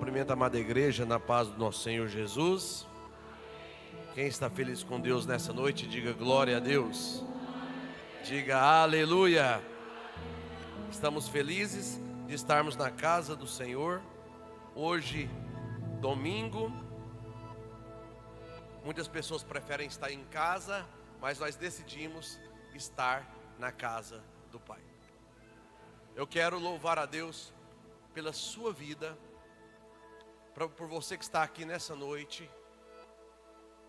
Cumprimento a amada igreja na paz do nosso Senhor Jesus. Quem está feliz com Deus nessa noite, diga glória a Deus. Diga aleluia. Estamos felizes de estarmos na casa do Senhor. Hoje, domingo. Muitas pessoas preferem estar em casa, mas nós decidimos estar na casa do Pai. Eu quero louvar a Deus pela sua vida, por você que está aqui nessa noite,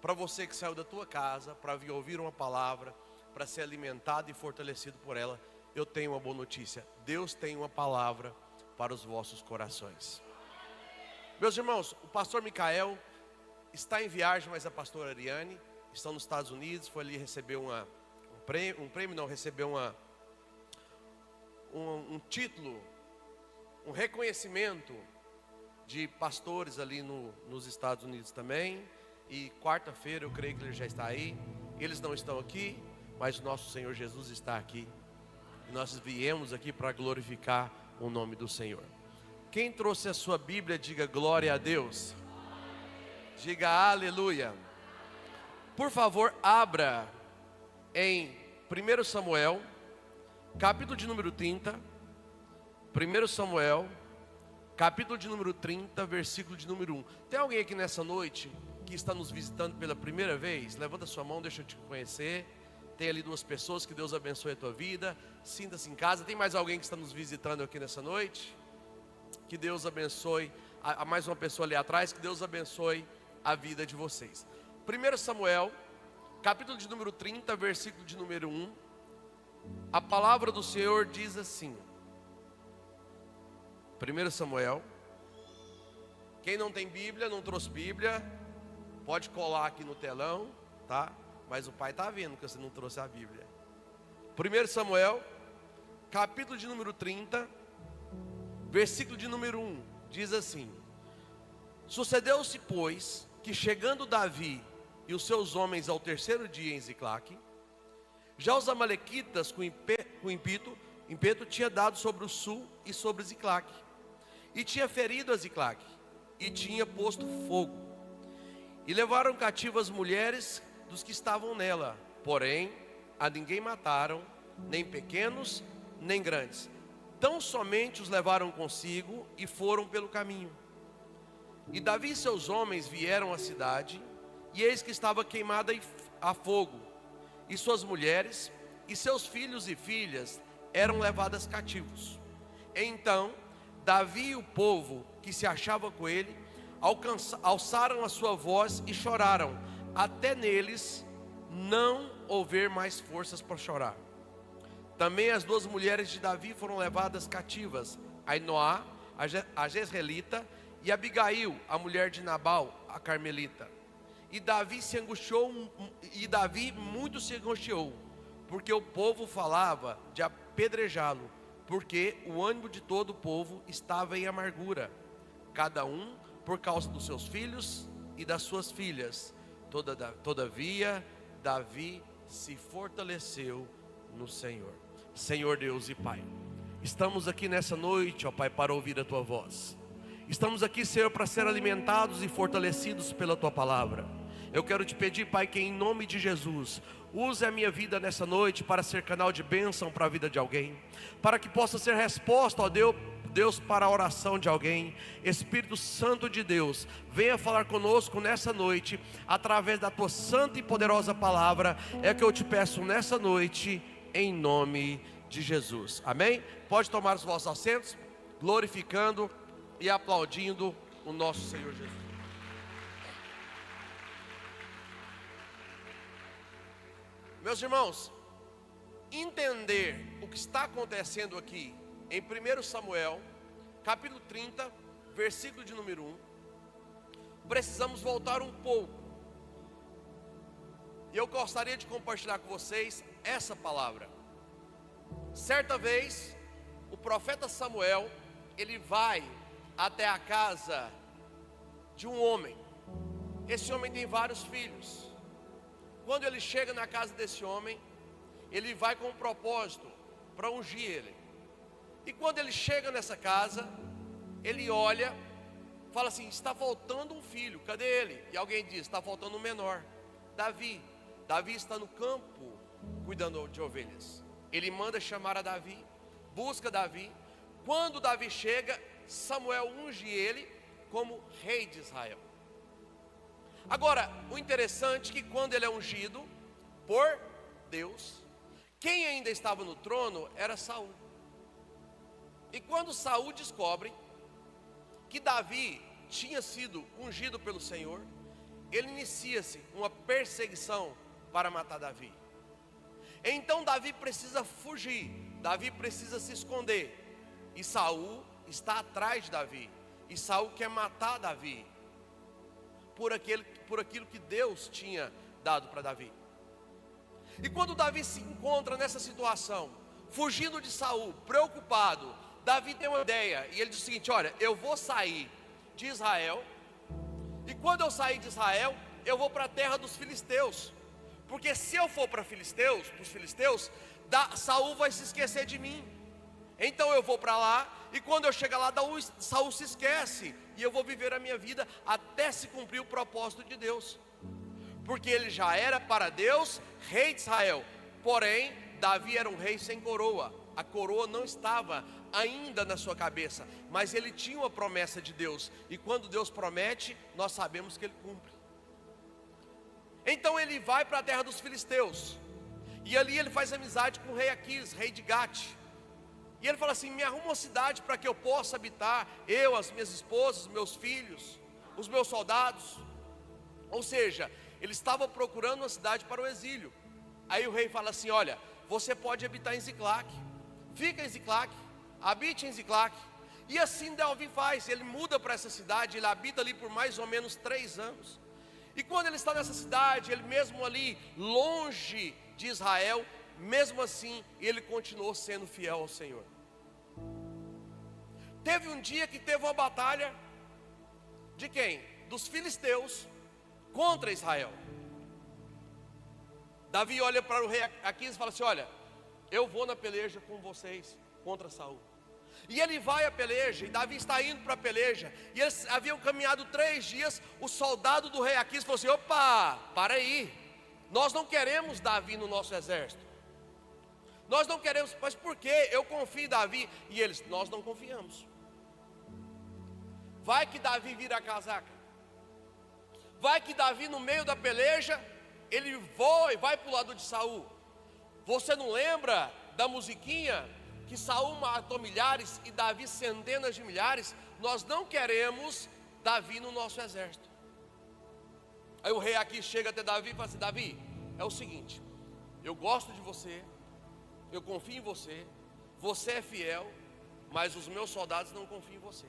para você que saiu da tua casa para vir ouvir uma palavra, para ser alimentado e fortalecido por ela. Eu tenho uma boa notícia: Deus tem uma palavra para os vossos corações. Meus irmãos, o pastor Micael está em viagem, mas a pastora Ariane estão nos Estados Unidos. Foi ali receber um título, um reconhecimento de pastores ali nos Estados Unidos também. E quarta-feira eu creio que ele já está aí. Eles não estão aqui, mas o nosso Senhor Jesus está aqui. E nós viemos aqui para glorificar o nome do Senhor. Quem trouxe a sua Bíblia, diga glória a Deus. Diga aleluia. Por favor, abra em 1 Samuel, capítulo de número 30. 1 Samuel, capítulo de número 30, versículo de número 1. Tem alguém aqui nessa noite que está nos visitando pela primeira vez? Levanta sua mão, deixa eu te conhecer. Tem ali duas pessoas, que Deus abençoe a tua vida. Sinta-se em casa. Tem mais alguém que está nos visitando aqui nessa noite? Que Deus abençoe. Há mais uma pessoa ali atrás. Que Deus abençoe a vida de vocês. 1 Samuel, capítulo de número 30, versículo de número 1. A palavra do Senhor diz assim. 1 Samuel. Quem não tem Bíblia, não trouxe Bíblia, pode colar aqui no telão, tá? Mas o pai está vendo que você não trouxe a Bíblia. 1 Samuel, capítulo de número 30, versículo de número 1, diz assim: Sucedeu-se, pois, que chegando Davi e os seus homens ao terceiro dia em Ziclague, já os amalequitas com ímpeto tinha dado sobre o sul e sobre Ziclague, e tinha ferido a Ziclague, e tinha posto fogo, e levaram cativas as mulheres dos que estavam nela, porém a ninguém mataram, nem pequenos nem grandes, tão somente os levaram consigo e foram pelo caminho. E Davi e seus homens vieram à cidade, e eis que estava queimada a fogo, e suas mulheres e seus filhos e filhas eram levadas cativos. Então Davi e o povo que se achava com ele alçaram a sua voz e choraram, até neles não houver mais forças para chorar. Também as duas mulheres de Davi foram levadas cativas, Ainoá, a Jezreelita, e Abigail, a mulher de Nabal, a Carmelita. E Davi muito se angustiou, porque o povo falava de apedrejá-lo, porque o ânimo de todo o povo estava em amargura, cada um por causa dos seus filhos e das suas filhas. Todavia, Davi se fortaleceu no Senhor. Senhor Deus e Pai, estamos aqui nessa noite, ó Pai, para ouvir a Tua voz. Estamos aqui, Senhor, para ser alimentados e fortalecidos pela Tua palavra. Eu quero te pedir, Pai, que em nome de Jesus, use a minha vida nessa noite para ser canal de bênção para a vida de alguém, para que possa ser resposta, ó Deus, para a oração de alguém. Espírito Santo de Deus, venha falar conosco nessa noite, através da Tua santa e poderosa palavra. É que eu te peço nessa noite, em nome de Jesus, amém? Pode tomar os vossos assentos, glorificando e aplaudindo o nosso Senhor Jesus. Meus irmãos, entender o que está acontecendo aqui em 1 Samuel, capítulo 30, versículo de número 1, precisamos voltar um pouco. E eu gostaria de compartilhar com vocês essa palavra. Certa vez, o profeta Samuel, ele vai até a casa de um homem. Esse homem tem vários filhos. Quando ele chega na casa desse homem, ele vai com um propósito para ungir ele. E quando ele chega nessa casa, ele olha fala assim: está faltando um filho, cadê ele? E alguém diz: está faltando um menor, Davi. Davi está no campo cuidando de ovelhas. Ele manda chamar a Davi, busca Davi. Quando Davi chega, Samuel unge ele como rei de Israel. Agora, o interessante é que quando ele é ungido por Deus, quem ainda estava no trono era Saul. E quando Saul descobre que Davi tinha sido ungido pelo Senhor, ele inicia-se uma perseguição para matar Davi. Então Davi precisa fugir, Davi precisa se esconder, e Saul está atrás de Davi, e Saul quer matar Davi por aquilo que Deus tinha dado para Davi. E quando Davi se encontra nessa situação, fugindo de Saul, preocupado, Davi tem uma ideia, e ele diz o seguinte: olha, eu vou sair de Israel, e quando eu sair de Israel, eu vou para a terra dos filisteus, porque se eu for para os filisteus, Saul vai se esquecer de mim. Então eu vou para lá, e quando eu chegar lá, Saul se esquece, e eu vou viver a minha vida até se cumprir o propósito de Deus, porque ele já era para Deus rei de Israel. Porém, Davi era um rei sem coroa, a coroa não estava ainda na sua cabeça, mas ele tinha uma promessa de Deus, e quando Deus promete, nós sabemos que ele cumpre. Então ele vai para a terra dos filisteus, e ali ele faz amizade com o rei Aquis, rei de Gate. E ele fala assim: me arruma uma cidade para que eu possa habitar, eu, as minhas esposas, meus filhos, os meus soldados. Ou seja, ele estava procurando uma cidade para o exílio. Aí o rei fala assim: olha, você pode habitar em Ziclague, fica em Ziclague, habite em Ziclague. E assim Davi faz, ele muda para essa cidade, ele habita ali por mais ou menos 3 anos. E quando ele está nessa cidade, ele mesmo ali, longe de Israel, mesmo assim, ele continuou sendo fiel ao Senhor. Teve um dia que teve uma batalha, de quem? Dos filisteus, contra Israel. Davi olha para o rei Aquis e fala assim: olha, eu vou na peleja com vocês, contra Saul. E ele vai à peleja, e Davi está indo para a peleja, e eles haviam caminhado 3 dias. O soldado do rei Aquis falou assim: opa, para aí, nós não queremos Davi no nosso exército, nós não queremos. Mas por quê? Eu confio em Davi. E eles: nós não confiamos. Vai que Davi vira a casaca, vai que Davi no meio da peleja, ele voa e vai para o lado de Saul. Você não lembra da musiquinha? Que Saul matou milhares e Davi centenas de milhares. Nós não queremos Davi no nosso exército. Aí o rei aqui chega até Davi e fala assim: Davi, é o seguinte, eu gosto de você, eu confio em você, você é fiel, mas os meus soldados não confiam em você.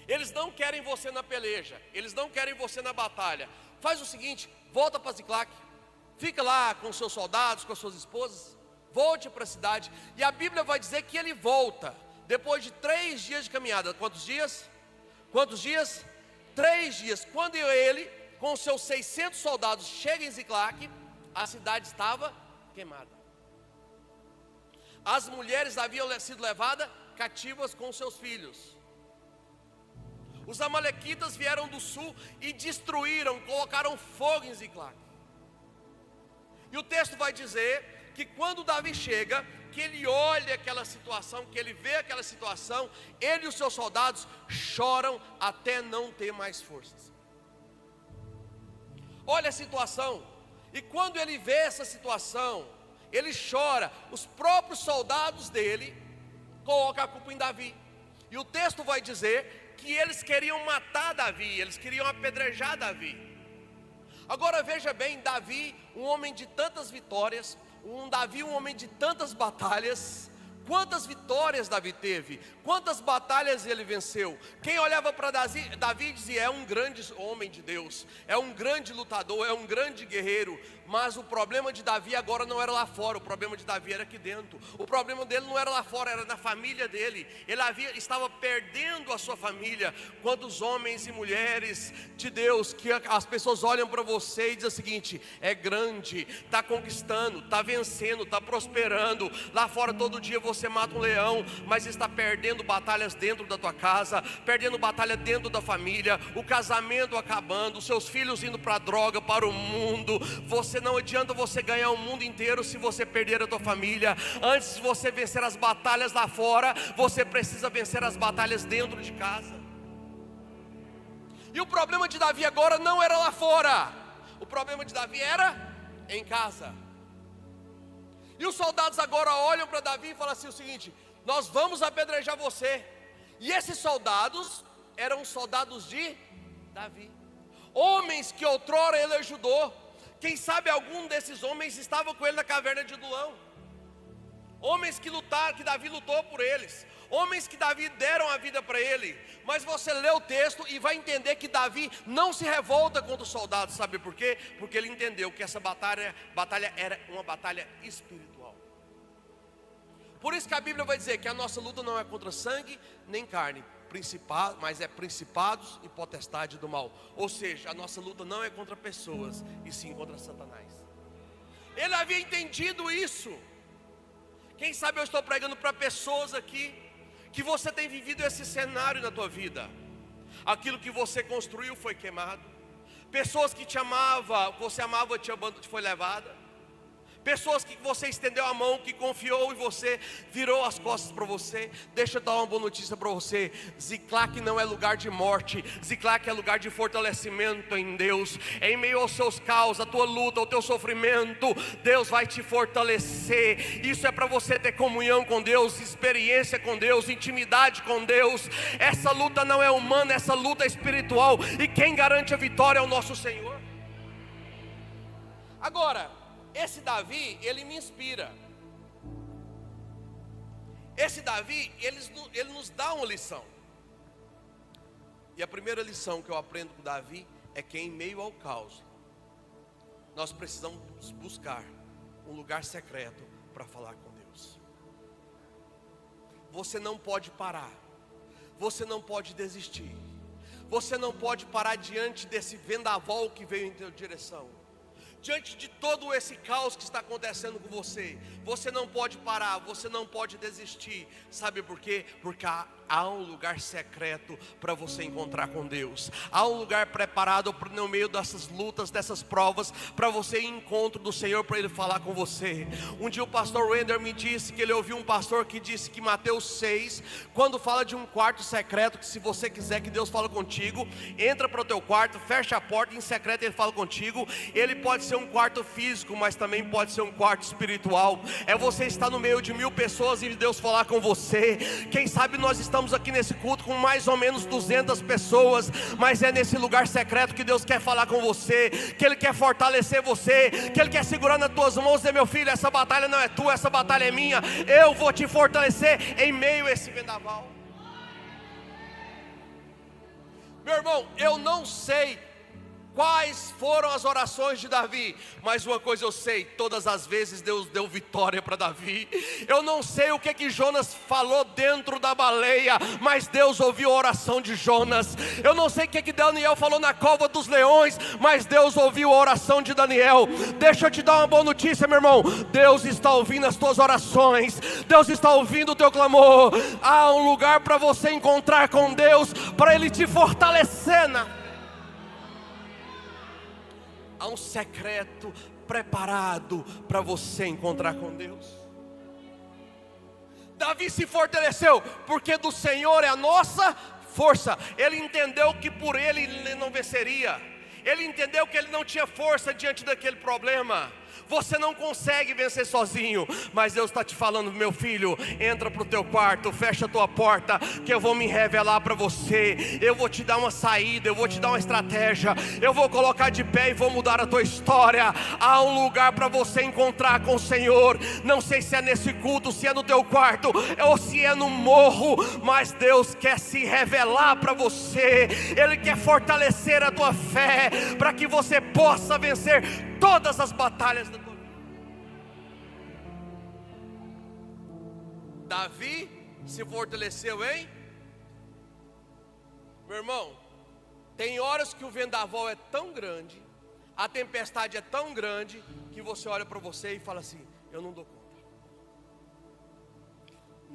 Eles não querem você na peleja, eles não querem você na batalha. Faz o seguinte, volta para Ziclague, fica lá com os seus soldados, com as suas esposas, volte para a cidade. E a Bíblia vai dizer que ele volta depois de 3 dias de caminhada. Quantos dias? Quantos dias? 3 dias. Quando ele, com os seus 600 soldados, chega em Ziclague, a cidade estava queimada. As mulheres haviam sido levadas cativas com seus filhos. Os amalequitas vieram do sul e destruíram, colocaram fogo em Ziclague. E o texto vai dizer que quando Davi chega, que ele olha aquela situação, que ele vê aquela situação, ele e os seus soldados choram até não ter mais forças. Olha a situação, e quando ele vê essa situação, ele chora. Os próprios soldados dele colocam a culpa em Davi. E o texto vai dizer que eles queriam matar Davi, eles queriam apedrejar Davi. Agora veja bem, Davi, um homem de tantas vitórias, Davi, um homem de tantas batalhas. Quantas vitórias Davi teve? Quantas batalhas ele venceu? Quem olhava para Davi dizia: é um grande homem de Deus, é um grande lutador, é um grande guerreiro. Mas o problema de Davi agora não era lá fora, o problema de Davi era aqui dentro. O problema dele não era lá fora, era na família dele. Ele estava perdendo a sua família. Quantos homens e mulheres de Deus que as pessoas olham para você e dizem o seguinte: é grande, está conquistando, está vencendo, está prosperando. Lá fora todo dia você você mata um leão, mas está perdendo batalhas dentro da tua casa, perdendo batalha dentro da família, o casamento acabando, os seus filhos indo para a droga, para o mundo. Você não adianta você ganhar o mundo inteiro se você perder a tua família. Antes de você vencer as batalhas lá fora, você precisa vencer as batalhas dentro de casa. E o problema de Davi agora não era lá fora, o problema de Davi era em casa. E os soldados agora olham para Davi e falam assim o seguinte: nós vamos apedrejar você. E esses soldados eram soldados de Davi, homens que outrora ele ajudou. Quem sabe algum desses homens estava com ele na caverna de Adulão. Homens que lutaram, que Davi lutou por eles, homens que Davi deram a vida para ele. Mas você lê o texto e vai entender que Davi não se revolta contra os soldados. Sabe por quê? Porque ele entendeu que essa batalha era uma batalha espiritual. Por isso que a Bíblia vai dizer que a nossa luta não é contra sangue nem carne, mas é principados e potestade do mal. Ou seja, a nossa luta não é contra pessoas, e sim contra Satanás. Ele havia entendido isso. Quem sabe eu estou pregando para pessoas aqui, que você tem vivido esse cenário na tua vida. Aquilo que você construiu foi queimado. Pessoas que te amavam, você amava, foi levada. Pessoas que você estendeu a mão, que confiou em você, virou as costas para você. Deixa eu dar uma boa notícia para você: Ziclac não é lugar de morte, Ziclac é lugar de fortalecimento em Deus. Em meio aos seus caos, a tua luta, ao teu sofrimento, Deus vai te fortalecer. Isso é para você ter comunhão com Deus, experiência com Deus, intimidade com Deus. Essa luta não é humana, essa luta é espiritual, e quem garante a vitória é o nosso Senhor. Agora, esse Davi, ele me inspira. Esse Davi, ele nos dá uma lição. E a primeira lição que eu aprendo com Davi é que em meio ao caos, nós precisamos buscar um lugar secreto para falar com Deus. Você não pode parar, você não pode desistir, você não pode parar diante desse vendaval que veio em tua direção. Diante de todo esse caos que está acontecendo com você, você não pode parar, você não pode desistir. Sabe por quê? Porque há um lugar secreto para você encontrar com Deus. Há um lugar preparado no meio dessas lutas, dessas provas, para você ir em encontro do Senhor, para Ele falar com você. Um dia o pastor Wender me disse que ele ouviu um pastor que disse que Mateus 6, quando fala de um quarto secreto, que se você quiser que Deus fale contigo, entra para o teu quarto, fecha a porta, em secreto Ele fala contigo. Ele pode ser um quarto físico, mas também pode ser um quarto espiritual. É você estar no meio de 1000 pessoas e Deus falar com você. Quem sabe nós estamos aqui nesse culto com mais ou menos 200 pessoas, mas é nesse lugar secreto que Deus quer falar com você, que Ele quer fortalecer você, que Ele quer segurar nas tuas mãos e dizer: meu filho, essa batalha não é tua, essa batalha é minha. Eu vou te fortalecer em meio a esse vendaval. Meu irmão, eu não sei quais foram as orações de Davi, mas uma coisa eu sei: todas as vezes Deus deu vitória para Davi. Eu não sei o que Jonas falou dentro da baleia, mas Deus ouviu a oração de Jonas. Eu não sei o que Daniel falou na cova dos leões, mas Deus ouviu a oração de Daniel. Deixa eu te dar uma boa notícia, meu irmão: Deus está ouvindo as tuas orações, Deus está ouvindo o teu clamor. Há um lugar para você encontrar com Deus, para Ele te fortalecer Há um secreto preparado para você encontrar com Deus. Davi se fortaleceu porque do Senhor é a nossa força. Ele entendeu que por ele não venceria. Ele entendeu que ele não tinha força diante daquele problema. Você não consegue vencer sozinho, mas Deus está te falando: meu filho, entra para o teu quarto, fecha a tua porta, que eu vou me revelar para você. Eu vou te dar uma saída, eu vou te dar uma estratégia, eu vou colocar de pé e vou mudar a tua história. Há um lugar para você encontrar com o Senhor. Não sei se é nesse culto, se é no teu quarto, ou se é no morro, mas Deus quer se revelar para você. Ele quer fortalecer a tua fé, para que você possa vencer todas as batalhas da tua vida. Davi se fortaleceu, hein? Meu irmão, tem horas que o vendaval é tão grande, a tempestade é tão grande, que você olha para você e fala assim: eu não dou conta.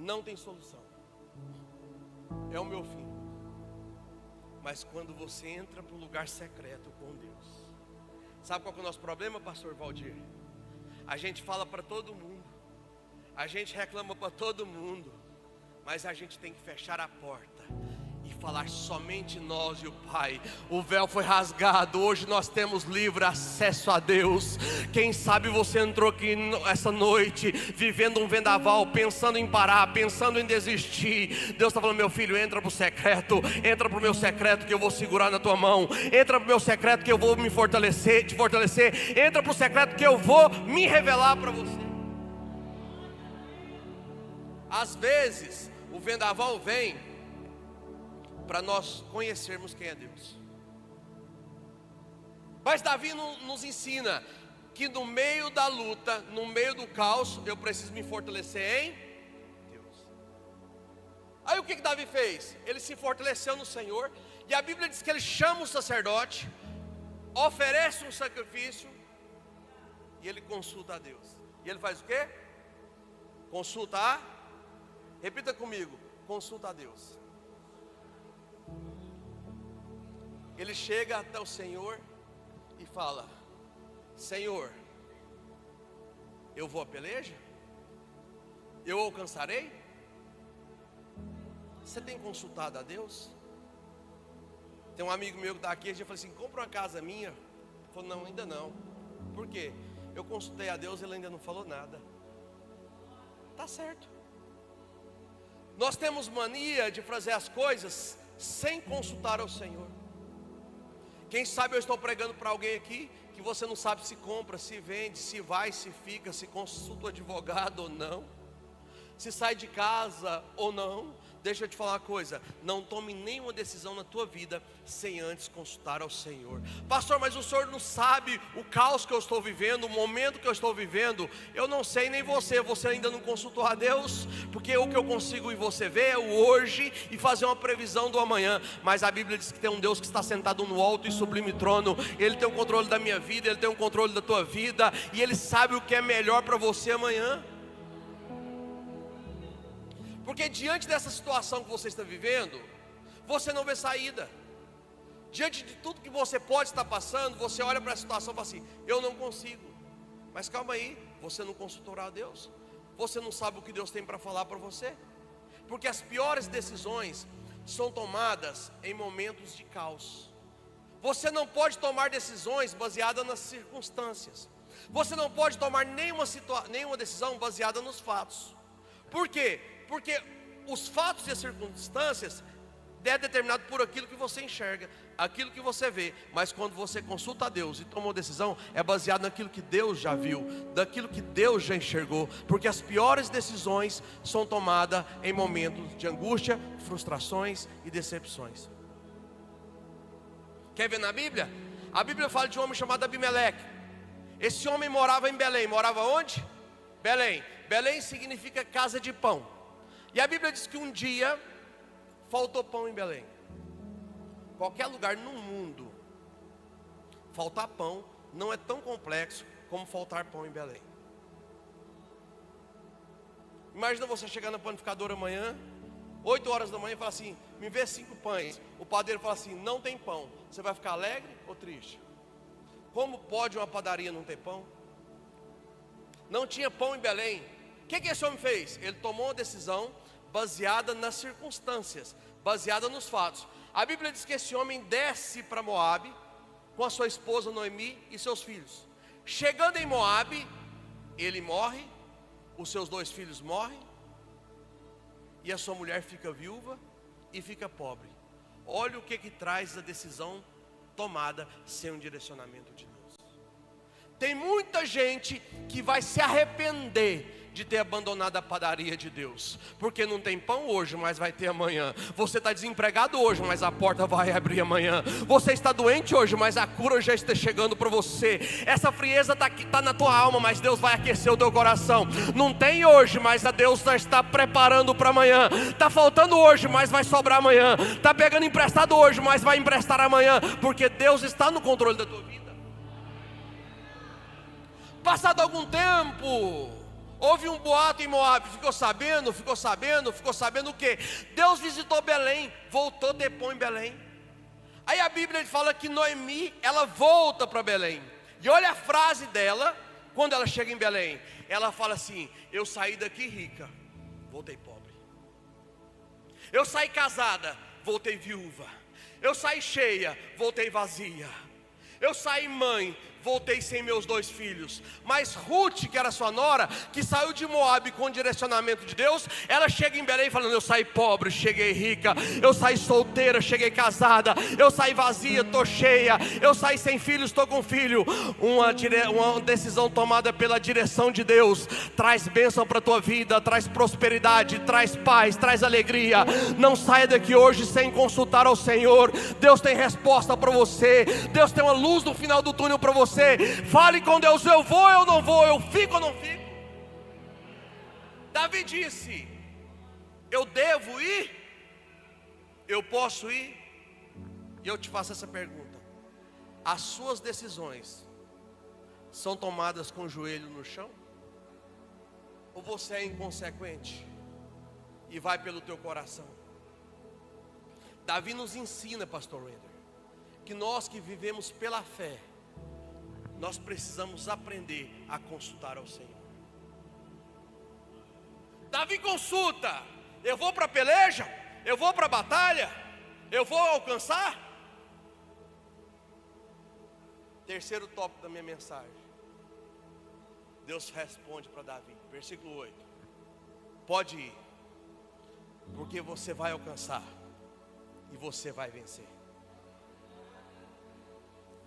não tem solução, é o meu fim. Mas quando você entra para um lugar secreto com Deus, sabe qual que é o nosso problema, pastor Valdir? A gente fala para todo mundo, a gente reclama para todo mundo, mas a gente tem que fechar a porta e falar somente nós e o Pai. O véu foi rasgado, hoje nós temos livre acesso a Deus. Quem sabe você entrou aqui essa noite vivendo um vendaval, pensando em parar, pensando em desistir. Deus está falando: meu filho, entra para o secreto, entra para o meu secreto que eu vou segurar na tua mão, entra para o meu secreto que eu vou me fortalecer, te fortalecer, entra para o secreto que eu vou me revelar para você. Às vezes o vendaval vem para nós conhecermos quem é Deus. Mas Davi nos ensina que no meio da luta, no meio do caos, eu preciso me fortalecer em Deus. Aí o que Davi fez? Ele se fortaleceu no Senhor, e a Bíblia diz que ele chama o sacerdote, oferece um sacrifício, e ele consulta a Deus. E ele faz o quê? Repita comigo: consulta a Deus. Ele chega até o Senhor e fala: Senhor, eu vou à peleja? Eu alcançarei? Você tem consultado a Deus? Tem um amigo meu que está aqui, a gente falou assim: compra uma casa minha. Ele falou: não, ainda não. Por quê? Eu consultei a Deus, ele ainda não falou nada. Está certo. Nós temos mania de fazer as coisas sem consultar ao Senhor. Quem sabe eu estou pregando para alguém aqui que você não sabe se compra, se vende, se vai, se fica, se consulta o advogado ou não, se sai de casa ou não. Deixa eu te falar uma coisa: não tome nenhuma decisão na tua vida sem antes consultar ao Senhor. Pastor, mas o Senhor não sabe o caos que eu estou vivendo, o momento que eu estou vivendo. Eu não sei, nem você ainda não consultou a Deus, porque o que eu consigo em você ver é o hoje e fazer uma previsão do amanhã. Mas a Bíblia diz que tem um Deus que está sentado no alto e sublime trono. Ele tem o controle da minha vida, Ele tem o controle da tua vida, e Ele sabe o que é melhor para você amanhã. Porque diante dessa situação que você está vivendo, você não vê saída. Diante de tudo que você pode estar passando, você olha para a situação e fala assim: eu não consigo. Mas calma aí, você não consultou a Deus? Você não sabe o que Deus tem para falar para você? Porque as piores decisões são tomadas em momentos de caos. Você não pode tomar decisões baseadas nas circunstâncias. Você não pode tomar nenhuma decisão baseada nos fatos. Por quê? Porque os fatos e as circunstâncias é determinado por aquilo que você enxerga, aquilo que você vê. Mas quando você consulta a Deus e toma uma decisão, é baseado naquilo que Deus já viu, daquilo que Deus já enxergou. Porque as piores decisões são tomadas em momentos de angústia, frustrações e decepções. Quer ver na Bíblia? A Bíblia fala de um homem chamado Abimeleque. Esse homem morava em Belém. Morava onde? Belém. Belém significa casa de pão. E a Bíblia diz que um dia faltou pão em Belém. Qualquer lugar no mundo, faltar pão não é tão complexo como faltar pão em Belém. Imagina você chegar na panificadora amanhã, 8 horas da manhã, e falar assim: me vê 5 pães. O padeiro fala assim: não tem pão. Você vai ficar alegre ou triste? Como pode uma padaria não ter pão? Não tinha pão em Belém. O que esse homem fez? Ele tomou uma decisão baseada nas circunstâncias, baseada nos fatos. A Bíblia diz que esse homem desce para Moabe com a sua esposa Noemi e seus filhos. Chegando em Moabe, ele morre, os seus 2 filhos morrem, e a sua mulher fica viúva e fica pobre. Olha o que traz a decisão tomada sem um direcionamento de Deus. Tem muita gente que vai se arrepender de ter abandonado a padaria de Deus, porque não tem pão hoje, mas vai ter amanhã. Você está desempregado hoje, mas a porta vai abrir amanhã. Você está doente hoje, mas a cura já está chegando para você. Essa frieza está na tua alma, mas Deus vai aquecer o teu coração. Não tem hoje, mas a Deus já está preparando para amanhã. Está faltando hoje, mas vai sobrar amanhã. Está pegando emprestado hoje, mas vai emprestar amanhã, porque Deus está no controle da tua vida. Passado algum tempo, Houve um boato em Moabe, ficou sabendo o quê? Deus visitou Belém, voltou a ter pão em Belém. Aí a Bíblia fala que Noemi, ela volta para Belém. E olha a frase dela, quando ela chega em Belém. Ela fala assim: eu saí daqui rica, voltei pobre. Eu saí casada, voltei viúva. Eu saí cheia, voltei vazia. Eu saí mãe, voltei sem meus 2 filhos. Mas Ruth, que era sua nora, que saiu de Moabe com o direcionamento de Deus, ela chega em Belém falando: eu saí pobre, cheguei rica. Eu saí solteira, cheguei casada. Eu saí vazia, estou cheia. Eu saí sem filhos, estou com filho. Uma decisão tomada pela direção de Deus traz bênção para a tua vida, traz prosperidade, traz paz, traz alegria. Não saia daqui hoje sem consultar ao Senhor. Deus tem resposta para você. Deus tem uma luz no final do túnel para você. Fale com Deus: eu vou, eu não vou, eu fico ou não fico. Davi disse: eu devo ir, eu posso ir. E eu te faço essa pergunta: as suas decisões são tomadas com o joelho no chão? Ou você é inconsequente e vai pelo teu coração? Davi nos ensina, pastor Wender, que nós que vivemos pela fé, nós precisamos aprender a consultar ao Senhor. Davi consulta: eu vou para a peleja? Eu vou para a batalha? Eu vou alcançar? Terceiro tópico da minha mensagem. Deus responde para Davi, versículo 8: pode ir, porque você vai alcançar e você vai vencer.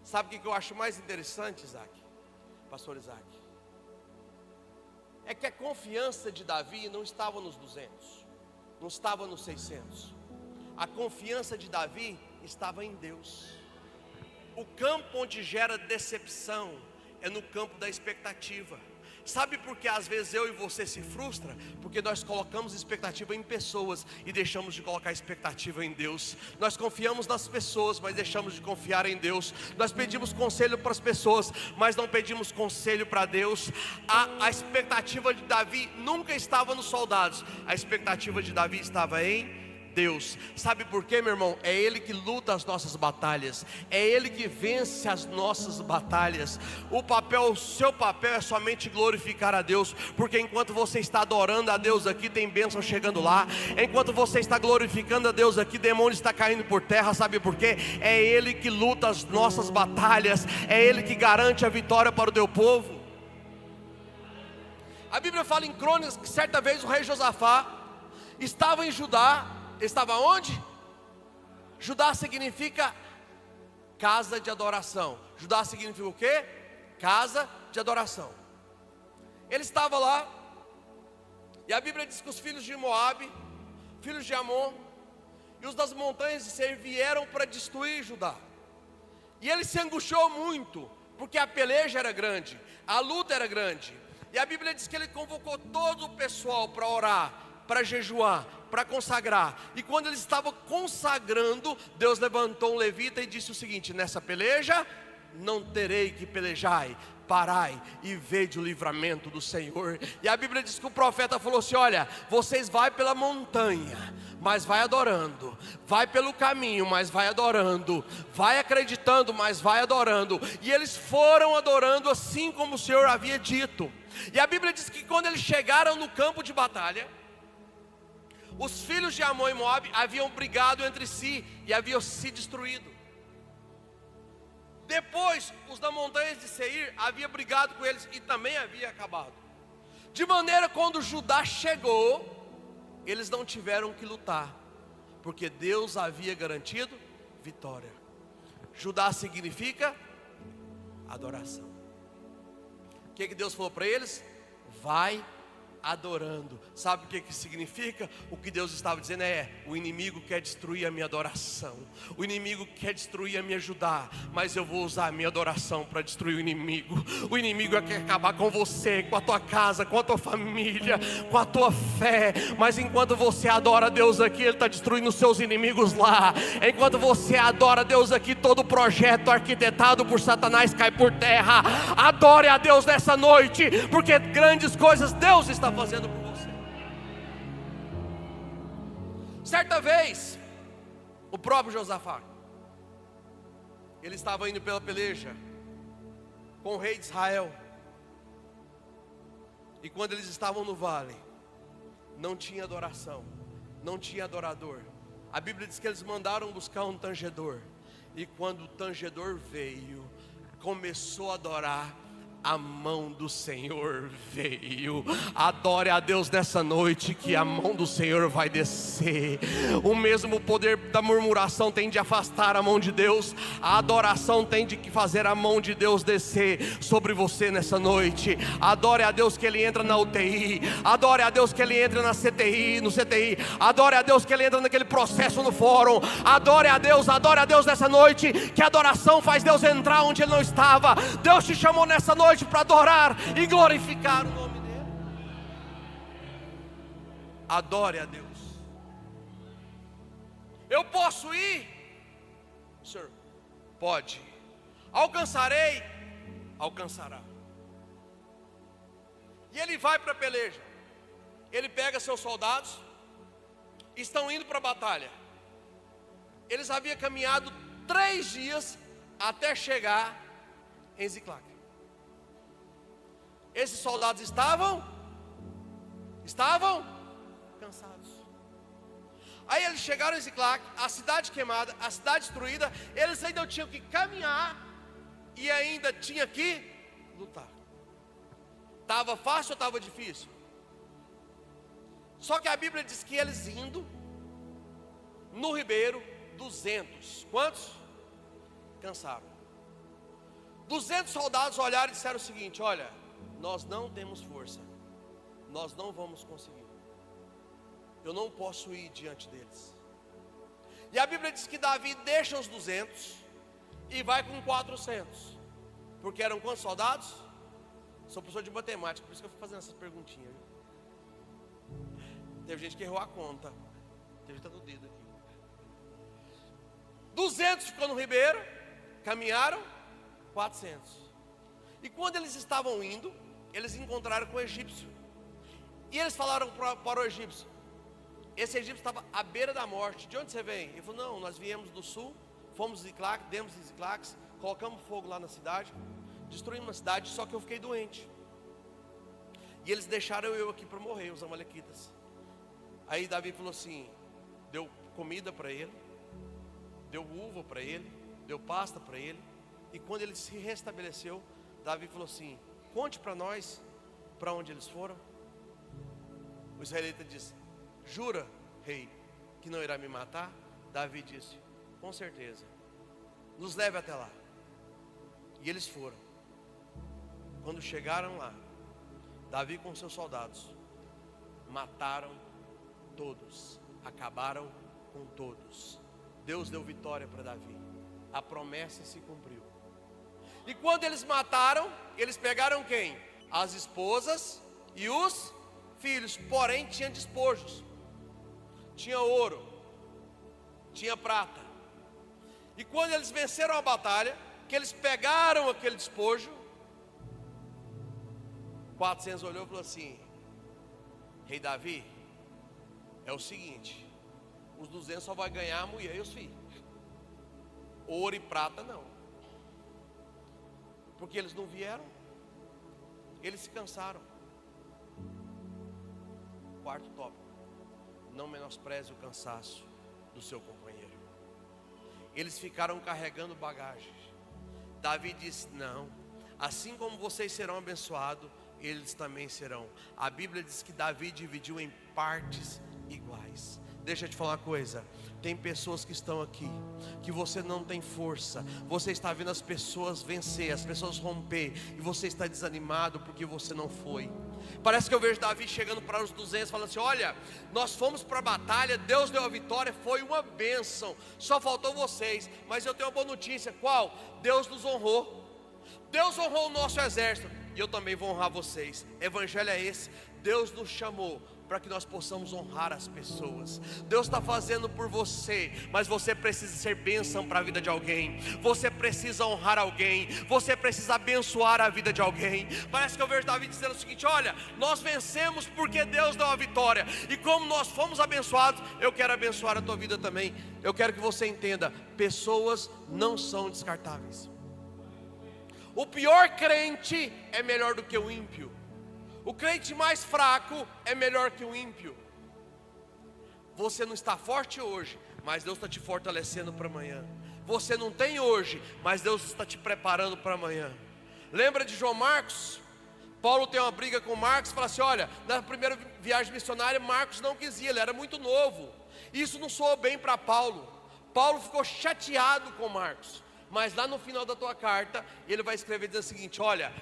Sabe o que eu acho mais interessante, Isaac, pastor Isaac? É que a confiança de Davi não estava nos 200, não estava nos 600. A confiança de Davi estava em Deus. O campo onde gera decepção é no campo da expectativa. Sabe por que às vezes eu e você se frustra? Porque nós colocamos expectativa em pessoas e deixamos de colocar expectativa em Deus. Nós confiamos nas pessoas, mas deixamos de confiar em Deus. Nós pedimos conselho para as pessoas, mas não pedimos conselho para Deus. A expectativa de Davi nunca estava nos soldados. A expectativa de Davi estava em Deus. Sabe por quê, meu irmão? É Ele que luta as nossas batalhas, é Ele que vence as nossas batalhas. O seu papel é somente glorificar a Deus, porque enquanto você está adorando a Deus aqui, tem bênção chegando lá. Enquanto você está glorificando a Deus aqui, demônio está caindo por terra. Sabe por quê? É Ele que luta as nossas batalhas, é Ele que garante a vitória para o teu povo. A Bíblia fala em Crônicas que certa vez o rei Josafá estava em Judá. Estava onde? Judá significa casa de adoração. Judá significa o quê? Casa de adoração. Ele estava lá, e a Bíblia diz que os filhos de Moabe, filhos de Amon, e os das montanhas de Seir vieram para destruir Judá. E ele se angustiou muito, porque a peleja era grande, a luta era grande. E a Bíblia diz que ele convocou todo o pessoal para orar, para jejuar, para consagrar. E quando eles estavam consagrando, Deus levantou um levita e disse o seguinte: nessa peleja não terei que pelejai, parai e vede o livramento do Senhor. E a Bíblia diz que o profeta falou assim: olha, vocês vai pela montanha, mas vai adorando, vai pelo caminho, mas vai adorando, vai acreditando, mas vai adorando. E eles foram adorando assim como o Senhor havia dito. E a Bíblia diz que quando eles chegaram no campo de batalha, os filhos de Amon e Moabe haviam brigado entre si e haviam se destruído. Depois, os da montanha de Seir haviam brigado com eles e também havia acabado. De maneira que quando Judá chegou, eles não tiveram que lutar, porque Deus havia garantido vitória. Judá significa adoração. O que Deus falou para eles? Vai adorando. Sabe o que significa? O que Deus estava dizendo é: o inimigo quer destruir a minha adoração, o inimigo quer destruir a me ajudar, mas eu vou usar a minha adoração para destruir o inimigo. O inimigo quer acabar com você, com a tua casa, com a tua família, com a tua fé. Mas enquanto você adora a Deus aqui, Ele está destruindo os seus inimigos lá. Enquanto você adora a Deus aqui, todo projeto arquitetado por Satanás cai por terra. Adore a Deus nessa noite, porque grandes coisas Deus está fazendo por você. Certa vez, o próprio Josafá, ele estava indo pela peleja com o rei de Israel. E quando eles estavam no vale, não tinha adoração, não tinha adorador. A Bíblia diz que eles mandaram buscar um tangedor. E quando o tangedor veio, começou a adorar, a mão do Senhor veio. Adore a Deus nessa noite, que a mão do Senhor vai descer. O mesmo poder da murmuração tem de afastar a mão de Deus, a adoração tem de fazer a mão de Deus descer sobre você nessa noite. Adore a Deus que Ele entra na UTI, adore a Deus que Ele entra na CTI, no CTI, adore a Deus que Ele entra naquele processo no fórum. Adore a Deus nessa noite, que a adoração faz Deus entrar onde Ele não estava. Deus te chamou nessa noite para adorar e glorificar o nome dEle. Adore a Deus. Eu posso ir? Senhor, pode. Alcançarei? Alcançará. E ele vai para a peleja. Ele pega seus soldados, estão indo para a batalha. Eles haviam caminhado 3 dias até chegar em Ziclac. Esses soldados estavam cansados. Aí eles chegaram em Ziclac, a cidade queimada, a cidade destruída. Eles ainda tinham que caminhar e ainda tinha que lutar. Estava fácil ou estava difícil? Só que a Bíblia diz que eles indo no ribeiro, 200, quantos? Cansaram. 200 soldados olharam e disseram o seguinte: olha, nós não temos força, nós não vamos conseguir, eu não posso ir diante deles. E a Bíblia diz que Davi deixa os 200 e vai com 400, porque eram quantos soldados? Sou professor de matemática, por isso que eu fui fazendo essas perguntinhas. Teve gente que errou a conta, teve gente que tá no dedo aqui. 200 ficou no ribeiro, caminharam 400. E quando eles estavam indo, eles encontraram com o egípcio. E eles falaram para o egípcio: esse egípcio estava à beira da morte. De onde você vem? Ele falou: não, nós viemos do sul, fomos em Ziclac, demos em Ziclac, colocamos fogo lá na cidade, destruímos a cidade, só que eu fiquei doente. E eles deixaram eu aqui para morrer, os amalequitas. Aí Davi falou assim, deu comida para ele, deu uva para ele, deu pasta para ele. E quando ele se restabeleceu, Davi falou assim: conte para nós para onde eles foram. O israelita disse: jura, rei, que não irá me matar? Davi disse: com certeza, nos leve até lá. E eles foram. Quando chegaram lá, Davi com seus soldados mataram todos, acabaram com todos. Deus deu vitória para Davi, a promessa se cumpriu. E quando eles mataram, eles pegaram quem? As esposas e os filhos. Porém tinha despojos, tinha ouro, tinha prata. E quando eles venceram a batalha, que eles pegaram aquele despojo, 400 olhou e falou assim: rei Davi, é o seguinte, os 200 só vai ganhar a mulher e os filhos, ouro e prata não. Porque eles não vieram, eles se cansaram. Quarto tópico: não menospreze o cansaço do seu companheiro. Eles ficaram carregando bagagens. Davi disse: não, assim como vocês serão abençoados, eles também serão. A Bíblia diz que Davi dividiu em partes iguais. Deixa eu te falar uma coisa, tem pessoas que estão aqui, que você não tem força, você está vendo as pessoas vencer, as pessoas romper, e você está desanimado porque você não foi. Parece que eu vejo Davi chegando para os 200, falando assim: olha, nós fomos para a batalha, Deus deu a vitória, foi uma bênção, só faltou vocês. Mas eu tenho uma boa notícia: qual? Deus nos honrou. Deus honrou o nosso exército, e eu também vou honrar vocês. Evangelho é esse: Deus nos chamou para que nós possamos honrar as pessoas. Deus está fazendo por você, mas você precisa ser bênção para a vida de alguém. Você precisa honrar alguém. Você precisa abençoar a vida de alguém. Parece que eu vejo Davi dizendo o seguinte: olha, nós vencemos porque Deus deu a vitória, e como nós fomos abençoados, eu quero abençoar a tua vida também. Eu quero que você entenda: pessoas não são descartáveis. O pior crente é melhor do que o ímpio. O crente mais fraco é melhor que o ímpio. Você não está forte hoje, mas Deus está te fortalecendo para amanhã. Você não tem hoje, mas Deus está te preparando para amanhã. Lembra de João Marcos? Paulo tem uma briga com Marcos, fala assim: olha, na primeira viagem missionária Marcos não quis ir, ele era muito novo. Isso não soou bem para Paulo. Paulo ficou chateado com Marcos. Mas lá no final da tua carta, ele vai escrever dizendo o seguinte: olha,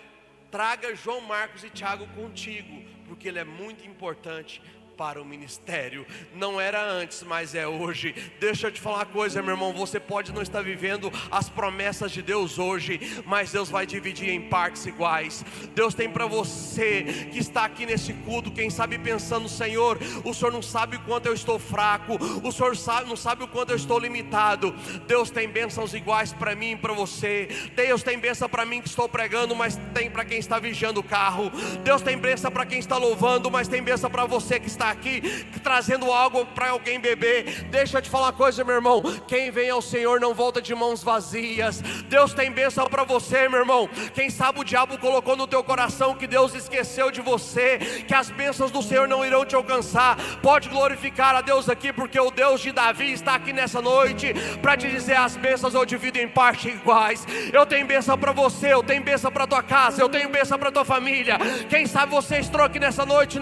traga João Marcos e Tiago contigo, porque ele é muito importante para o ministério. Não era antes, mas é hoje. Deixa eu te falar uma coisa, meu irmão: você pode não estar vivendo as promessas de Deus hoje, mas Deus vai dividir em partes iguais. Deus tem para você que está aqui nesse culto, quem sabe pensando: Senhor, o Senhor não sabe o quanto eu estou fraco, o Senhor não sabe o quanto eu estou limitado. Deus tem bênçãos iguais para mim e para você. Deus tem bênção para mim que estou pregando, mas tem para quem está vigiando o carro. Deus tem bênção para quem está louvando, mas tem bênção para você que está aqui trazendo algo para alguém beber. Deixa eu te falar uma coisa, meu irmão: quem vem ao Senhor não volta de mãos vazias. Deus tem bênção para você, meu irmão. Quem sabe o diabo colocou no teu coração que Deus esqueceu de você, que as bênçãos do Senhor não irão te alcançar. Pode glorificar a Deus aqui, porque o Deus de Davi está aqui nessa noite para te dizer: as bênçãos eu divido em partes iguais. Eu tenho bênção para você, eu tenho bênção para tua casa, eu tenho bênção para tua família. Quem sabe você entrou aqui nessa noite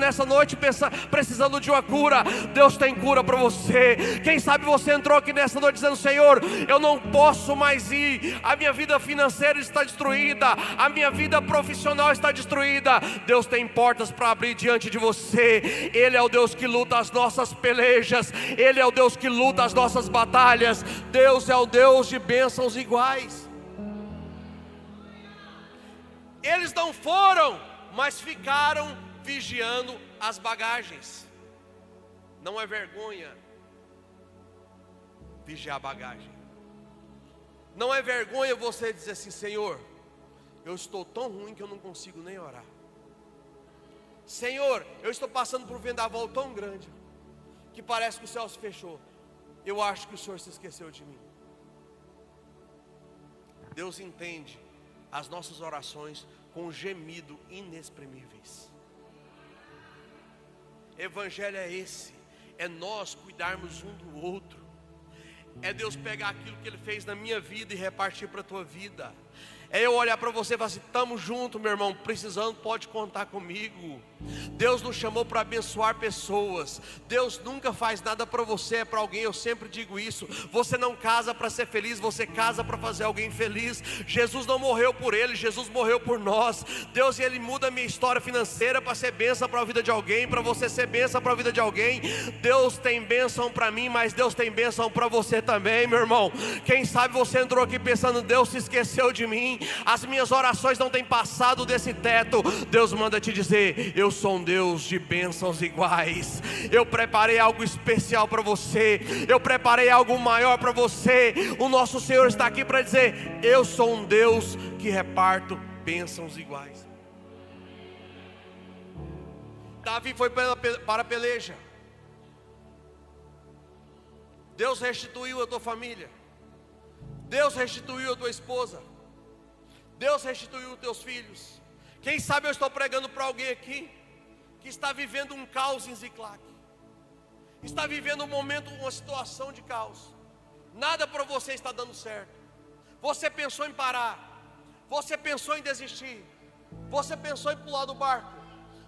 precisando de uma cura. Deus tem cura para você. Quem sabe você entrou aqui nessa noite dizendo: Senhor, eu não posso mais ir, a minha vida financeira está destruída, a minha vida profissional está destruída. Deus tem portas para abrir diante de você. Ele é o Deus que luta as nossas pelejas, Ele é o Deus que luta as nossas batalhas. Deus é o Deus de bênçãos iguais. Eles não foram, mas ficaram vigiando as bagagens. Não é vergonha vigiar a bagagem. Não é vergonha você dizer assim: Senhor, eu estou tão ruim que eu não consigo nem orar. Senhor, eu estou passando por um vendaval tão grande que parece que o céu se fechou. Eu acho que o Senhor se esqueceu de mim. Deus entende as nossas orações com gemido inexprimíveis. Evangelho é esse: é nós cuidarmos um do outro. É Deus pegar aquilo que Ele fez na minha vida e repartir para a tua vida. É eu olhar para você e falar assim: estamos juntos, meu irmão, precisando, pode contar comigo. Deus nos chamou para abençoar pessoas. Deus nunca faz nada para você, é para alguém. Eu sempre digo isso: você não casa para ser feliz, você casa para fazer alguém feliz. Jesus não morreu por ele, Jesus morreu por nós. Deus, Ele muda a minha história financeira para ser bênção para a vida de alguém, para você ser bênção para a vida de alguém. Deus tem bênção para mim, mas Deus tem bênção para você também, meu irmão. Quem sabe você entrou aqui pensando: Deus se esqueceu de mim, as minhas orações não têm passado desse teto. Deus manda te dizer: eu sou um Deus de bênçãos iguais. Eu preparei algo especial para você, eu preparei algo maior para você. O nosso Senhor está aqui para dizer: eu sou um Deus que reparto bênçãos iguais. Davi foi para a peleja. Deus restituiu a tua família, Deus restituiu a tua esposa, Deus restituiu os teus filhos. Quem sabe eu estou pregando para alguém aqui que está vivendo um caos em Ziclac, está vivendo um momento, uma situação de caos. Nada para você está dando certo. Você pensou em parar, você pensou em desistir, você pensou em pular do barco,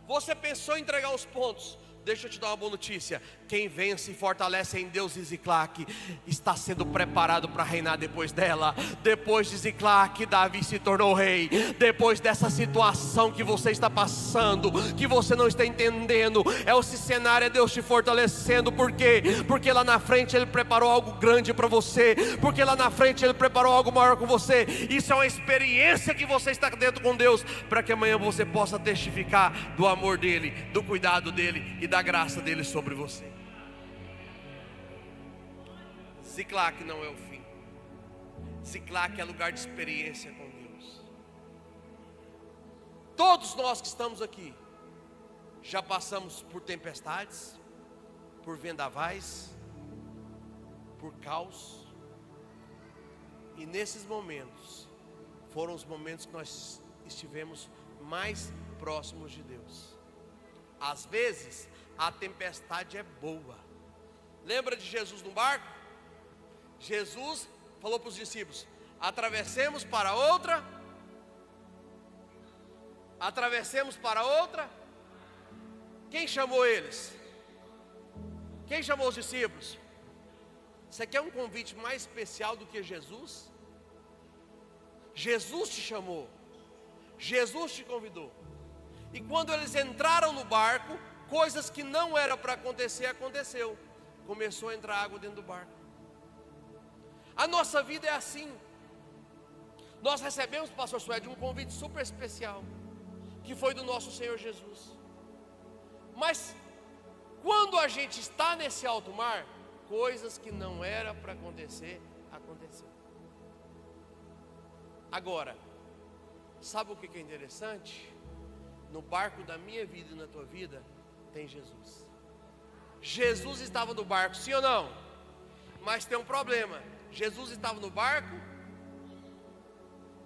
você pensou em entregar os pontos, Deixa eu te dar uma boa notícia: quem vence e fortalece em Deus de Ziclac está sendo preparado para reinar depois dela. Depois de Ziclac, Davi se tornou rei. Depois dessa situação que você está passando, que você não está entendendo, esse cenário é Deus te fortalecendo. Por quê? Porque lá na frente Ele preparou algo grande para você. Porque lá na frente Ele preparou algo maior com você. Isso é uma experiência que você está dentro com Deus, para que amanhã você possa testificar do amor dEle, do cuidado dEle e da graça dEle sobre você. Ziclac não é o fim. Ziclac é lugar de experiência com Deus. Todos nós que estamos aqui já passamos por tempestades, por vendavais, por caos. E nesses momentos foram os momentos que nós estivemos mais próximos de Deus. Às vezes a tempestade é boa. Lembra de Jesus no barco? Jesus falou para os discípulos: atravessemos para outra. Atravessemos para outra. Quem chamou eles? Quem chamou os discípulos? Você quer um convite mais especial do que Jesus? Jesus te chamou, Jesus te convidou. E quando eles entraram no barco, coisas que não eram para acontecer, aconteceu. Começou a entrar água dentro do barco. A nossa vida é assim. Nós recebemos, pastor Suede, um convite super especial, que foi do nosso Senhor Jesus. Mas quando a gente está nesse alto mar, coisas que não era para acontecer, aconteceu. Agora, sabe o que é interessante? No barco da minha vida e na tua vida tem Jesus. Jesus estava no barco, sim ou não? Mas tem um problema. Jesus estava no barco?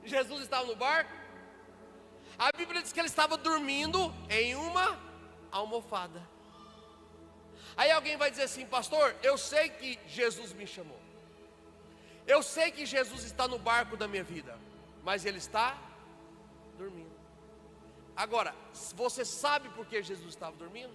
Jesus estava no barco? A Bíblia diz que ele estava dormindo em uma almofada. Aí alguém vai dizer assim: pastor, eu sei que Jesus me chamou, eu sei que Jesus está no barco da minha vida, mas ele está dormindo. Agora, você sabe por que Jesus estava dormindo?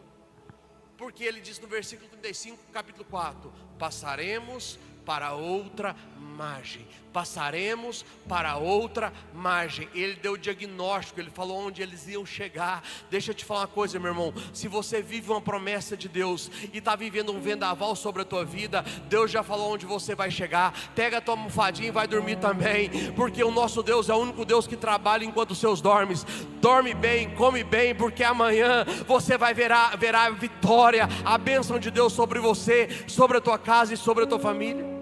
Porque ele diz no versículo 35, capítulo 4: passaremos para outra margem. Passaremos para outra margem. Ele deu o diagnóstico, ele falou onde eles iam chegar. Deixa eu te falar uma coisa, meu irmão: se você vive uma promessa de Deus e está vivendo um vendaval sobre a tua vida, Deus já falou onde você vai chegar. Pega a tua almofadinha e vai dormir também, porque o nosso Deus é o único Deus que trabalha enquanto os seus dormes. Dorme bem, come bem, porque amanhã você vai ver a vitória, a bênção de Deus sobre você, sobre a tua casa e sobre a tua família.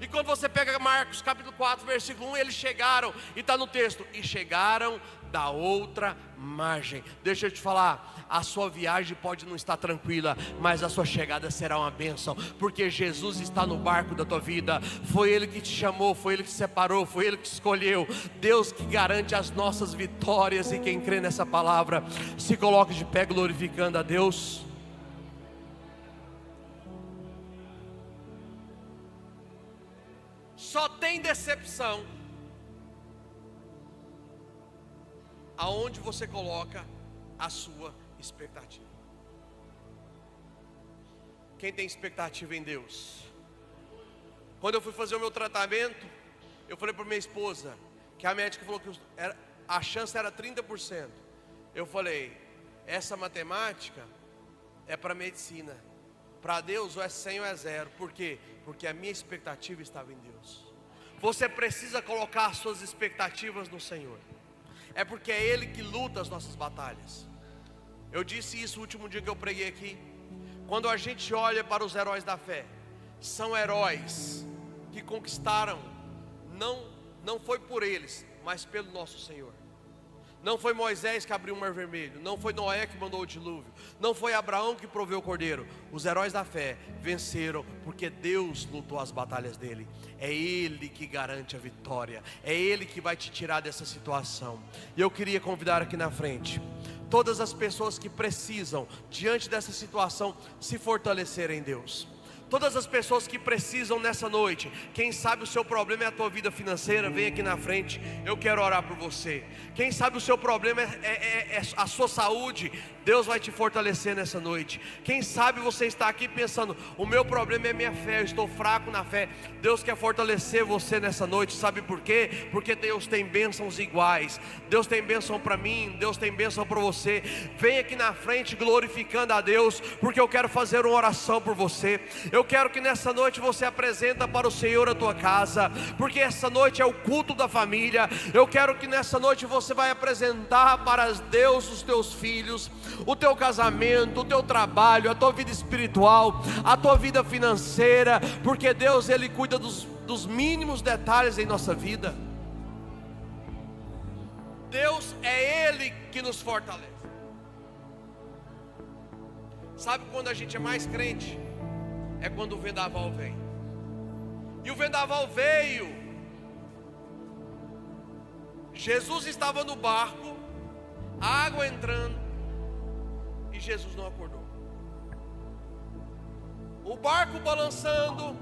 E quando você pega Marcos capítulo 4, versículo 1, eles chegaram, e está no texto: e chegaram da outra margem. Deixa eu te falar, a sua viagem pode não estar tranquila, mas a sua chegada será uma bênção, porque Jesus está no barco da tua vida. Foi Ele que te chamou, foi Ele que te separou, foi Ele que te escolheu. Deus que garante as nossas vitórias, e quem crê nessa palavra, se coloque de pé glorificando a Deus. Só tem decepção aonde você coloca a sua expectativa. Quem tem expectativa em Deus? Quando eu fui fazer o meu tratamento, eu falei para minha esposa, que a médica falou que a chance era 30%. Eu falei: essa matemática é para medicina. Para Deus ou é 100 ou é 0. Por quê? Porque a minha expectativa estava em Deus. Você precisa colocar as suas expectativas no Senhor. É porque é Ele que luta as nossas batalhas. Eu disse isso no último dia que eu preguei aqui. Quando a gente olha para os heróis da fé, são heróis que conquistaram, não foi por eles, mas pelo nosso Senhor. Não foi Moisés que abriu o mar vermelho, não foi Noé que mandou o dilúvio, não foi Abraão que proveu o cordeiro. Os heróis da fé venceram porque Deus lutou as batalhas dele. É Ele que garante a vitória, é Ele que vai te tirar dessa situação. E eu queria convidar aqui na frente todas as pessoas que precisam, diante dessa situação, se fortalecerem em Deus. Todas as pessoas que precisam nessa noite, quem sabe o seu problema é a tua vida financeira, vem aqui na frente, eu quero orar por você. Quem sabe o seu problema é a sua saúde, Deus vai te fortalecer nessa noite. Quem sabe você está aqui pensando, o meu problema é minha fé, eu estou fraco na fé. Deus quer fortalecer você nessa noite, sabe por quê? Porque Deus tem bênçãos iguais. Deus tem bênção para mim, Deus tem bênção para você. Vem aqui na frente glorificando a Deus, porque eu quero fazer uma oração por você. Eu quero que nessa noite você apresenta para o Senhor a tua casa, porque essa noite é o culto da família. Eu quero que nessa noite você vai apresentar para Deus os teus filhos, o teu casamento, o teu trabalho, a tua vida espiritual, a tua vida financeira, porque Deus, Ele cuida dos mínimos detalhes em nossa vida. Deus é Ele que nos fortalece. Sabe quando a gente é mais crente? É quando o vendaval vem. E o vendaval veio. Jesus estava no barco, a água entrando, e Jesus não acordou. O barco balançando,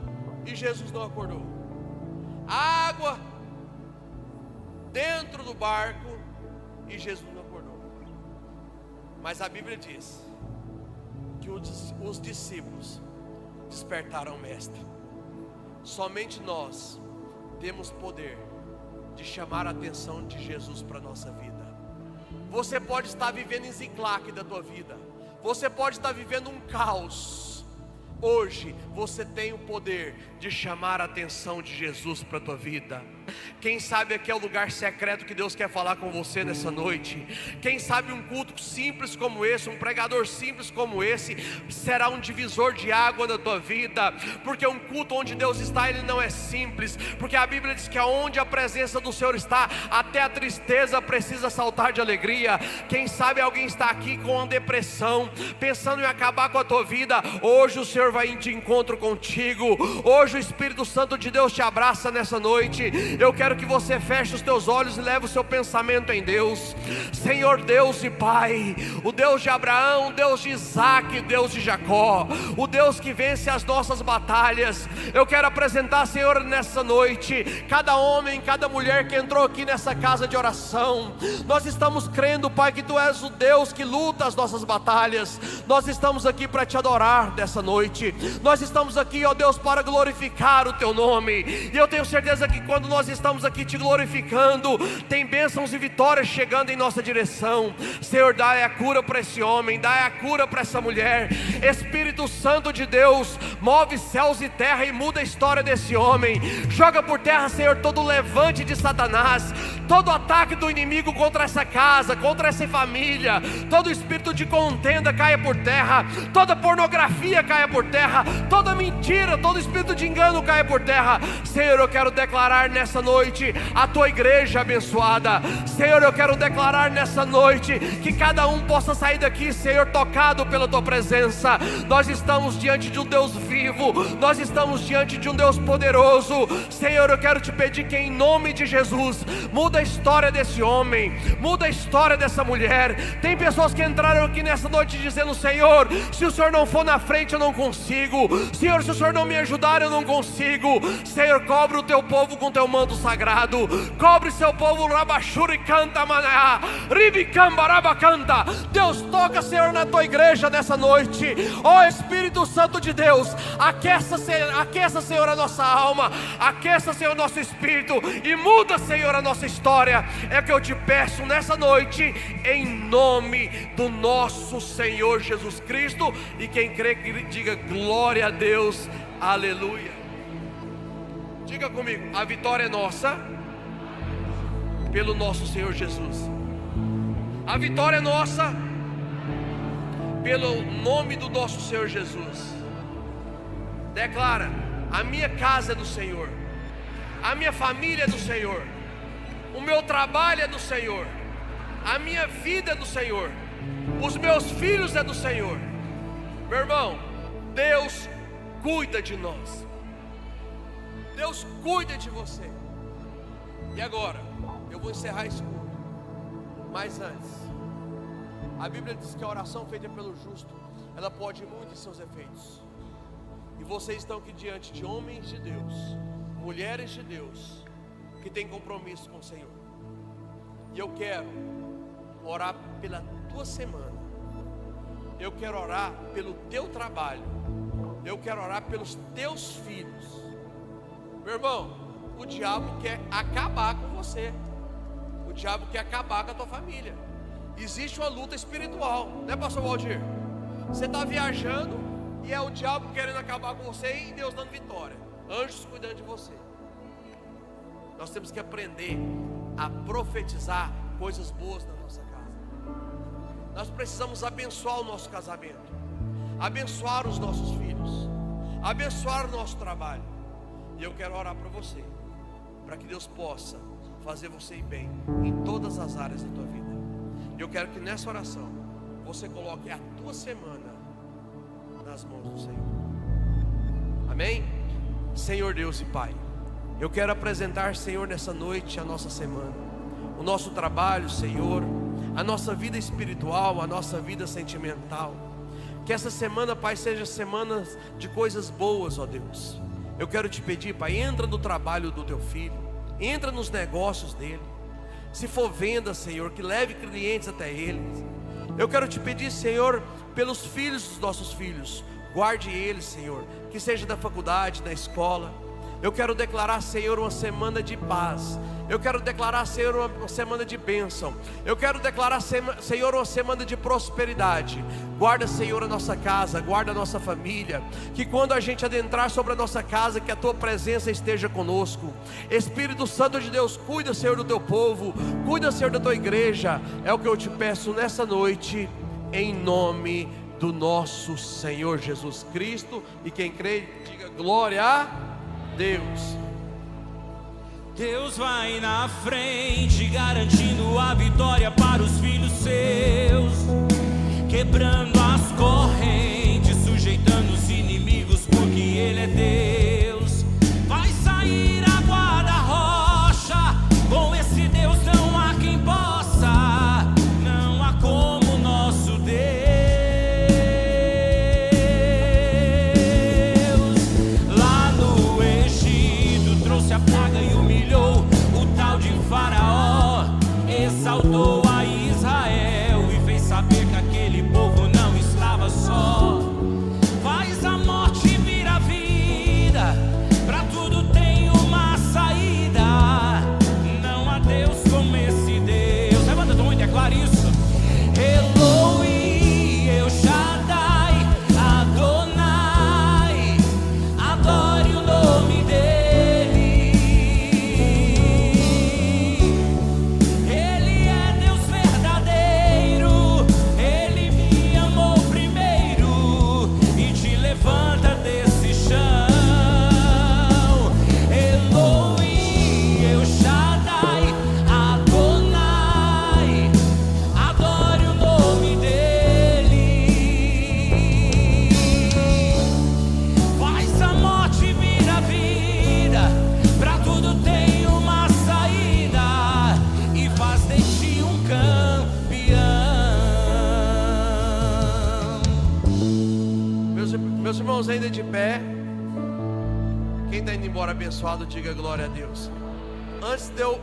e Jesus não acordou. A água dentro do barco, e Jesus não acordou. Mas a Bíblia diz que os discípulos despertaram o mestre. Somente nós temos poder de chamar a atenção de Jesus para a nossa vida. Você pode estar vivendo em Ziclac da tua vida, você pode estar vivendo um caos. Hoje você tem o poder de chamar a atenção de Jesus para a tua vida. Quem sabe aqui é o lugar secreto que Deus quer falar com você nessa noite. Quem sabe um culto simples como esse, um pregador simples como esse, será um divisor de água na tua vida. Porque um culto onde Deus está, ele não é simples. Porque a Bíblia diz que aonde a presença do Senhor está, até a tristeza precisa saltar de alegria. Quem sabe alguém está aqui com uma depressão, pensando em acabar com a tua vida. Hoje o Senhor vai de encontro contigo. Hoje o Espírito Santo de Deus te abraça nessa noite. Eu quero que você feche os teus olhos e leve o seu pensamento em Deus. Senhor Deus e Pai, o Deus de Abraão, o Deus de Isaac, o Deus de Jacó, o Deus que vence as nossas batalhas. Eu quero apresentar, Senhor, nessa noite, cada homem, cada mulher que entrou aqui nessa casa de oração. Nós estamos crendo, Pai, que Tu és o Deus que luta as nossas batalhas. Nós estamos aqui para Te adorar dessa noite. Nós estamos aqui, ó Deus, para glorificar o Teu nome. E eu tenho certeza que quando nós estamos aqui Te glorificando, tem bênçãos e vitórias chegando em nossa direção. Senhor, dá a cura para esse homem, dá a cura para essa mulher. Espírito Santo de Deus, move céus e terra e muda a história desse homem. Joga por terra, Senhor, todo levante de Satanás, todo ataque do inimigo contra essa casa, contra essa família. Todo espírito de contenda caia por terra, toda pornografia caia por terra, toda mentira, todo espírito de engano caia por terra. Senhor, eu quero declarar nessa noite a Tua igreja abençoada. Senhor, eu quero declarar nessa noite que cada um possa sair daqui, Senhor, tocado pela Tua presença. Nós estamos diante de um Deus vivo, nós estamos diante de um Deus poderoso. Senhor, eu quero Te pedir que em nome de Jesus, muda a história desse homem, muda a história dessa mulher. Tem pessoas que entraram aqui nessa noite dizendo: Senhor, se o Senhor não for na frente eu não consigo. Senhor, se o Senhor não me ajudar eu não consigo. Senhor, cobre o Teu povo com Teu manto sagrado. Cobre seu povo, Rabachuri canta maná, Ribicambaraba canta. Deus, toca, Senhor, na Tua igreja nessa noite. Ó Espírito Santo de Deus, aqueça, Senhor, a nossa alma, aqueça, Senhor, nosso espírito e muda, Senhor, a nossa história. É o que eu Te peço nessa noite, em nome do nosso Senhor Jesus Cristo. E quem crê que diga glória a Deus, aleluia. Diga comigo: a vitória é nossa pelo nosso Senhor Jesus. A vitória é nossa pelo nome do nosso Senhor Jesus. Declara: a minha casa é do Senhor, a minha família é do Senhor, o meu trabalho é do Senhor, a minha vida é do Senhor, os meus filhos é do Senhor. Meu irmão, Deus cuida de nós, Deus cuida de você. E agora, eu vou encerrar esse culto, mas antes, a Bíblia diz que a oração feita pelo justo, ela pode ir muito em seus efeitos. E vocês estão aqui diante de homens de Deus, mulheres de Deus, que têm compromisso com o Senhor. E eu quero orar pela tua semana. Eu quero orar pelo teu trabalho. Eu quero orar pelos teus filhos. Meu irmão, o diabo quer acabar com você. O diabo quer acabar com a tua família. Existe uma luta espiritual, né, pastor Waldir? Você está viajando e é o diabo querendo acabar com você e Deus dando vitória. Anjos cuidando de você. Nós temos que aprender a profetizar coisas boas na nossa casa. Nós precisamos abençoar o nosso casamento, abençoar os nossos filhos, abençoar o nosso trabalho. E eu quero orar para você, para que Deus possa fazer você ir bem em todas as áreas da tua vida. Eu quero que nessa oração você coloque a tua semana nas mãos do Senhor. Amém? Senhor Deus e Pai, eu quero apresentar, Senhor, nessa noite a nossa semana, o nosso trabalho, Senhor, a nossa vida espiritual, a nossa vida sentimental. Que essa semana, Pai, seja semana de coisas boas, ó Deus. Eu quero te pedir, Pai, entra no trabalho do teu filho, entra nos negócios dele. Se for venda, Senhor, que leve clientes até eles. Eu quero te pedir, Senhor, pelos filhos dos nossos filhos, guarde eles, Senhor, que seja da faculdade, da escola. Eu quero declarar, Senhor, uma semana de paz. Eu quero declarar, Senhor, uma semana de bênção. Eu quero declarar, Senhor, uma semana de prosperidade. Guarda, Senhor, a nossa casa, guarda a nossa família. Que quando a gente adentrar sobre a nossa casa, que a tua presença esteja conosco. Espírito Santo de Deus, cuida, Senhor, do teu povo. Cuida, Senhor, da tua igreja. É o que eu te peço nessa noite, em nome do nosso Senhor Jesus Cristo. E quem crê, diga glória a Deus. Deus vai na frente, garantindo a vitória para os filhos seus, quebrando as correntes, sujeitando os inimigos, porque Ele é Deus. Vai sair água da rocha, com esse Deus não há quem possa, não há como nosso Deus. A praga e humilhou o tal de Faraó, exaltou a Israel e fez saber que aquele povo não estava só. Faz a morte vir a vida, pra tudo tem uma saída. Não há Deus como esse Deus. Levanta tua mão e declara isso. Eloi, El Shaddai, Adonai, adore o nome dele. Meus irmãos, ainda de pé. Quem está indo embora abençoado, diga glória a Deus. Antes de eu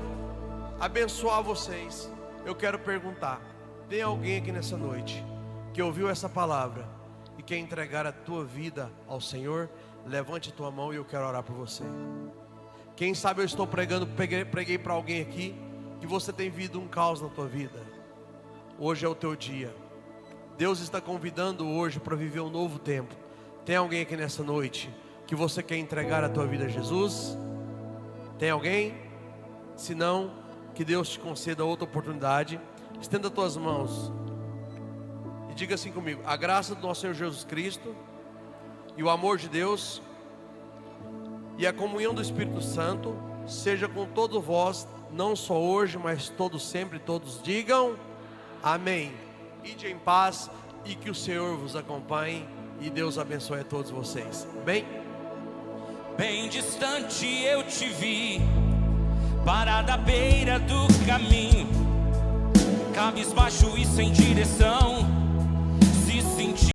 abençoar vocês, eu quero perguntar: tem alguém aqui nessa noite que ouviu essa palavra e quer entregar a tua vida ao Senhor? Levante a tua mão e eu quero orar por você. Quem sabe eu estou pregando, preguei para alguém aqui que você tem vivido um caos na tua vida. Hoje é o teu dia. Deus está convidando hoje para viver um novo tempo. Tem alguém aqui nessa noite que você quer entregar a tua vida a Jesus? Tem alguém? Se não, que Deus te conceda outra oportunidade. Estenda as tuas mãos e diga assim comigo: a graça do nosso Senhor Jesus Cristo e o amor de Deus e a comunhão do Espírito Santo seja com todos vós, não só hoje, mas todos sempre. Todos digam amém. Ide em paz e que o Senhor vos acompanhe e Deus abençoe a todos vocês. Bem distante eu te vi, parada à beira do caminho, cabisbaixo e sem direção, se sentir